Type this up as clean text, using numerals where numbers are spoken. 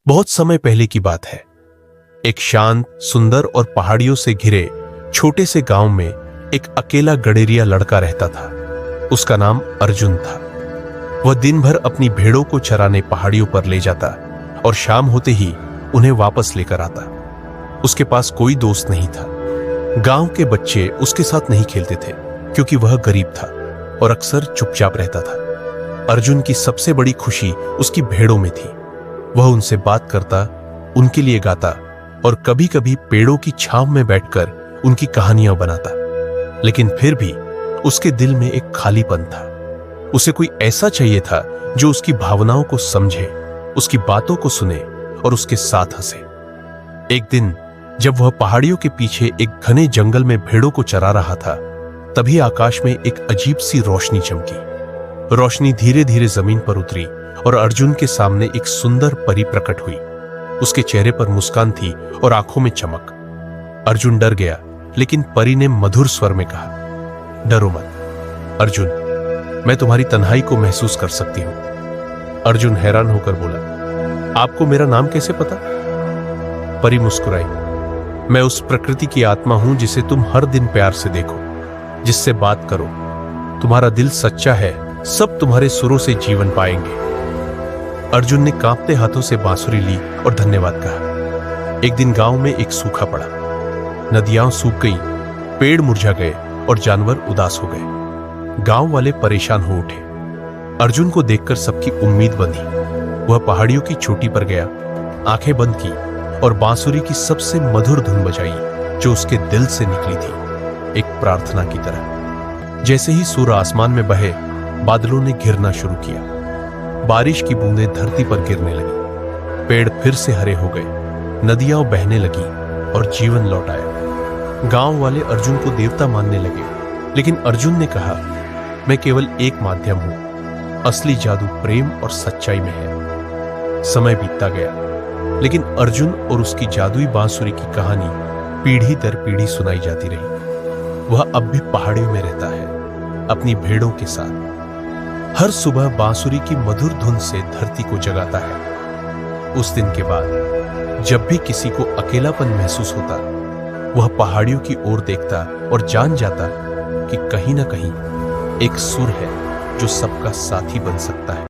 बहुत समय पहले की बात है। एक शांत, सुंदर और पहाड़ियों से घिरे छोटे से गांव में एक अकेला गडेरिया लड़का रहता था। उसका नाम अर्जुन था। वह दिन भर अपनी भेड़ों को चराने पहाड़ियों पर ले जाता और शाम होते ही उन्हें वापस लेकर आता। उसके पास कोई दोस्त नहीं था। गांव के बच्चे उसके साथ नहीं खेलते थे क्योंकि वह गरीब था और अक्सर चुपचाप रहता था। अर्जुन की सबसे बड़ी खुशी उसकी भेड़ों में थी। वह उनसे बात करता, उनके लिए गाता और कभी कभी पेड़ों की छांव में बैठकर उनकी कहानियां बनाता। लेकिन फिर भी उसके दिल में एक खालीपन था। उसे कोई ऐसा चाहिए था जो उसकी भावनाओं को समझे, उसकी बातों को सुने और उसके साथ हंसे। एक दिन जब वह पहाड़ियों के पीछे एक घने जंगल में भेड़ों को चरा रहा था, तभी आकाश में एक अजीब सी रोशनी चमकी। रोशनी धीरे धीरे जमीन पर उतरी और अर्जुन के सामने एक सुंदर परी प्रकट हुई। उसके चेहरे पर मुस्कान थी और आंखों में चमक। अर्जुन डर गया, लेकिन परी ने मधुर स्वर में कहा, डरो मत अर्जुन, मैं तुम्हारी तन्हाई को महसूस कर सकती हूं। अर्जुन हैरान होकर बोला, आपको मेरा नाम कैसे पता? परी मुस्कुराई, मैं उस प्रकृति की आत्मा हूं जिसे तुम हर दिन प्यार से देखो, जिससे बात करो। तुम्हारा दिल सच्चा है, सब तुम्हारे सुरों से जीवन पाएंगे। अर्जुन ने कांपते हाथों से बांसुरी ली और धन्यवाद कहा। एक दिन गांव में एक सूखा पड़ा। नदियां सूख गईं, पेड़ मुरझा गए और जानवर उदास हो गए। गांव वाले परेशान हो उठे। अर्जुन को देखकर सबकी उम्मीद बंधी। वह पहाड़ियों की चोटी पर गया, आंखें बंद की और बांसुरी की सबसे मधुर धुन बजाई जो उसके दिल से निकली थी, एक प्रार्थना की तरह। जैसे ही सूर्य आसमान में बहे, बादलों ने घिरना शुरू किया। बारिश की बूंदें धरती पर गिरने लगी। पेड़ फिर से हरे हो गए, नदियां बहने लगी और जीवन लौट आया। गांव वाले अर्जुन को देवता मानने लगे, लेकिन अर्जुन ने कहा, मैं केवल एक माध्यम हूं। असली जादू प्रेम और सच्चाई में है। समय बीतता गया, लेकिन अर्जुन और उसकी जादुई बांसुरी की कहानी पीढ़ी दर पीढ़ी सुनाई जाती रही। वह अब भी पहाड़ियों में रहता है, अपनी भेड़ों के साथ। हर सुबह बांसुरी की मधुर धुन से धरती को जगाता है। उस दिन के बाद जब भी किसी को अकेलापन महसूस होता, वह पहाड़ियों की ओर देखता और जान जाता कि कहीं ना कहीं एक सुर है जो सबका साथी बन सकता है।